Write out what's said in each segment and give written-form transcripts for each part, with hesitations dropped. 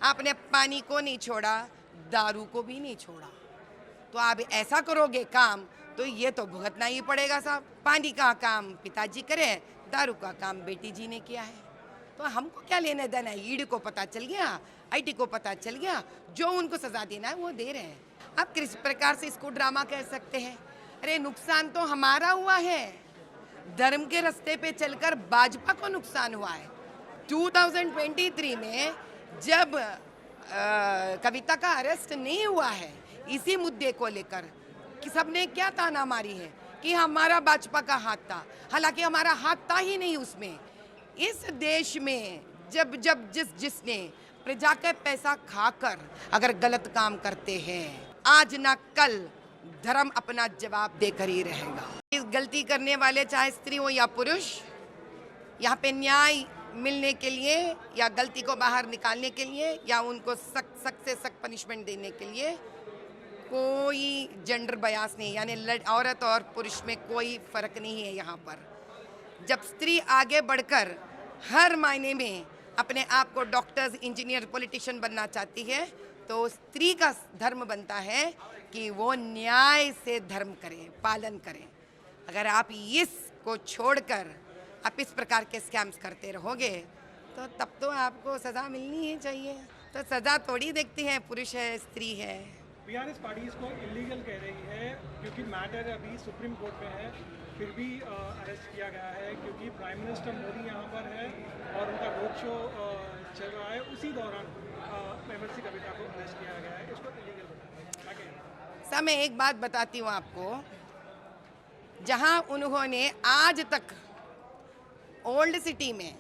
आपने पानी को नहीं छोड़ा, दारू को भी नहीं छोड़ा। तो आप ऐसा करोगे काम तो ये तो भुगतना ही पड़ेगा साहब। पानी का काम पिताजी करे, दारू का काम बेटी जी ने किया है। तो हमको क्या लेने देना है? ईडी को पता चल गया, आईटी को पता चल गया, जो उनको सजा देना है वो दे रहे हैं। आप किस प्रकार से इसको ड्रामा कह सकते हैं? अरे नुकसान तो हमारा हुआ है, धर्म के रास्ते पे चलकर भाजपा को नुकसान हुआ है। 2023 में जब कविता का अरेस्ट नहीं हुआ है इसी मुद्दे को लेकर कि सबने क्या ताना मारी है कि हमारा भाजपा का हाथ था, हालांकि हमारा हाथ था ही नहीं उसमें। इस देश में जब जब जिसने प्रजा का पैसा खाकर अगर गलत काम करते हैं, आज ना कल धर्म अपना जवाब देकर ही रहेगा। इस गलती करने वाले चाहे स्त्री हो या पुरुष, यहाँ पे न्याय मिलने के लिए या गलती को बाहर निकालने के लिए या उनको सख्त से सख्त पनिशमेंट देने के लिए कोई जेंडर बयास नहीं, यानी औरत और पुरुष में कोई फर्क नहीं है। यहाँ पर जब स्त्री आगे बढ़कर हर मायने में अपने आप को डॉक्टर्स, इंजीनियर, पॉलिटिशियन बनना चाहती है तो स्त्री का धर्म बनता है कि वो न्याय से धर्म करें, पालन करें। अगर आप इसको छोड़कर आप इस प्रकार के स्कैम्स करते रहोगे तो तब तो आपको सज़ा मिलनी ही चाहिए। तो सज़ा थोड़ी देखती है पुरुष है स्त्री है। बीआरएस पार्टी इसको इलीगल कह रही है क्योंकि मैटर अभी सुप्रीम कोर्ट में है, फिर भी अरेस्ट किया गया है क्योंकि प्राइम मिनिस्टर मोदी यहाँ पर है और उनका रोड शो चल रहा है। उसी दौरान एमएलसी कविता को अरेस्ट किया गया है। इसको इलीगल बताया। सर मैं एक बात बताती हूँ आपको, जहाँ उन्होंने आज तक ओल्ड सिटी में,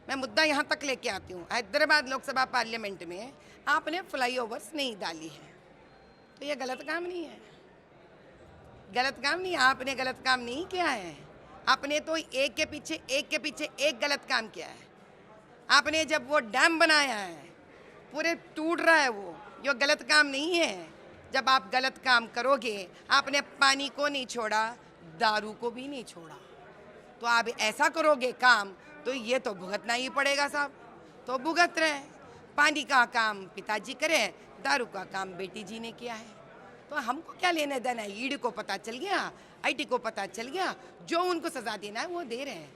मैं मुद्दा यहाँ तक लेके आती हूँ, हैदराबाद लोकसभा पार्लियामेंट में आपने फ्लाईओवर्स नहीं डाली है, तो ये गलत काम नहीं है। गलत काम नहीं, आपने गलत काम नहीं किया है। आपने तो एक के पीछे एक गलत काम किया है। आपने जब वो डैम बनाया है, पूरे टूट रहा है वो, ये गलत काम नहीं है। जब आप गलत काम करोगे, आपने पानी को नहीं छोड़ा, दारू को भी नहीं छोड़ा, तो आप ऐसा करोगे काम तो ये तो भुगतना ही पड़ेगा साहब। तो भुगत रहे। पानी का काम पिताजी करे, दारू का काम बेटी जी ने किया है। तो हमको क्या लेने देना है? ईडी को पता चल गया, आईटी को पता चल गया, जो उनको सजा देना है वो दे रहे हैं।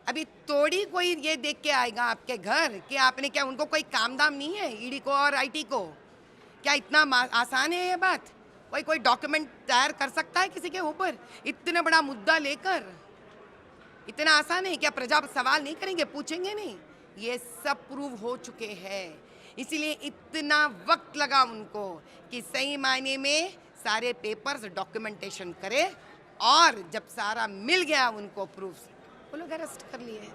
अभी थोड़ी कोई ये देख के आएगा आपके घर कि आपने क्या, उनको कोई काम दाम नहीं है ईडी को और आईटी को? क्या इतना आसान है ये बात? कोई डॉक्यूमेंट तैयार कर सकता है किसी के ऊपर इतना बड़ा मुद्दा लेकर? इतना आसान है क्या? प्रजा सवाल नहीं करेंगे, पूछेंगे नहीं? ये सब प्रूव हो चुके हैं, इसीलिए इतना वक्त लगा उनको कि सही मायने में सारे पेपर्स डॉक्यूमेंटेशन करे, और जब सारा मिल गया उनको प्रूफ, वो लोग अरेस्ट कर लिए।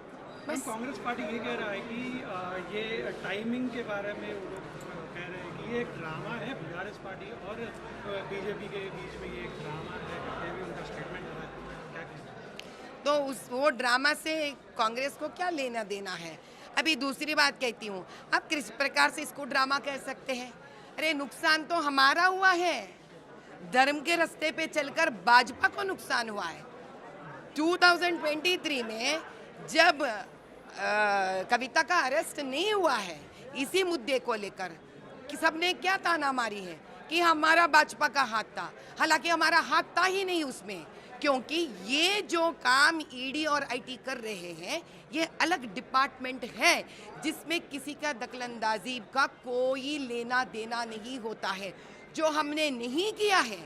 बस कांग्रेस पार्टी ये कह रहा है कि ये टाइमिंग के बारे में वो लोग कह रहे हैं कि ये एक ड्रामा है, बीआरएस पार्टी और बीजेपी के बीच में ये एक ड्रामा है, ये भी उनका स्टेटमेंट है। क्या कहते तो वो ड्रामा से कांग्रेस को क्या लेना देना है? अभी दूसरी बात कहती हूँ, आप किस प्रकार से इसको ड्रामा कह सकते हैं? अरे नुकसान तो हमारा हुआ है, धर्म के रास्ते पे चलकर भाजपा को नुकसान हुआ है। 2023 में जब कविता का अरेस्ट नहीं हुआ है इसी मुद्दे को लेकर कि सबने क्या ताना मारी है कि हमारा भाजपा का हाथ था, हालांकि हमारा हाथ था ही नहीं उसमें, क्योंकि ये जो काम ईडी और आईटी कर रहे हैं ये अलग डिपार्टमेंट है जिसमें किसी का दखलंदाजी का कोई लेना देना नहीं होता है। जो हमने नहीं किया है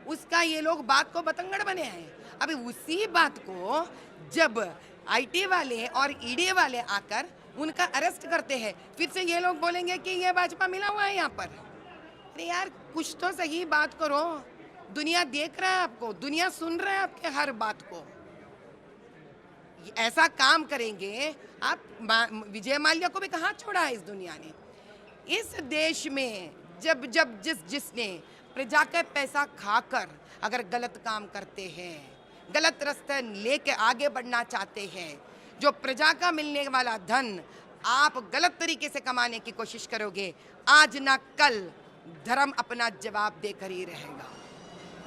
उसका ये लोग बात को बतंगड़ बने हैं। अभी उसी बात को जब आईटी वाले और ईडी वाले आकर उनका अरेस्ट करते हैं, फिर से ये लोग बोलेंगे कि ये भाजपा मिला हुआ है यहाँ पर। अरे यार कुछ तो सही बात करो, दुनिया देख रहा है आपको, दुनिया सुन रहा है आपके हर बात को। ऐसा काम करेंगे आप, विजय माल्या को भी कहाँ छोड़ा है इस दुनिया ने। इस देश में जब जब जिसने प्रजा का पैसा खाकर अगर गलत काम करते हैं, गलत रास्ते लेके आगे बढ़ना चाहते हैं, जो प्रजा का मिलने वाला धन आप गलत तरीके से कमाने की कोशिश करोगे, आज ना कल धर्म अपना जवाब देकर ही रहेगा।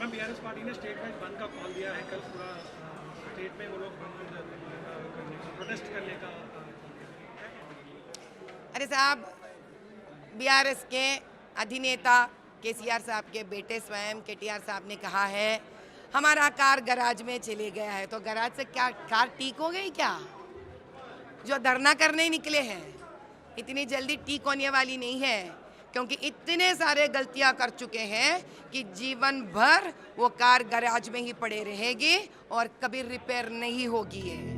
मैम बीआरएस पार्टी ने स्टेट में बंद का कॉल दिया है, कल पूरा स्टेट में वो लोग प्रोटेस्ट करने का। अरे साहब बीआरएस के अधिनेता केसीआर साहब के बेटे स्वयं केटीआर साहब ने कहा है हमारा कार गैराज में चले गया है, तो गैराज से क्या कार ठीक हो गई क्या? जो धरना करने निकले हैं इतनी जल्दी ठीक होने वाली नहीं है, क्योंकि इतने सारे गलतियां कर चुके हैं कि जीवन भर वो कार गैराज में ही पड़े रहेगी और कभी रिपेयर नहीं होगी है।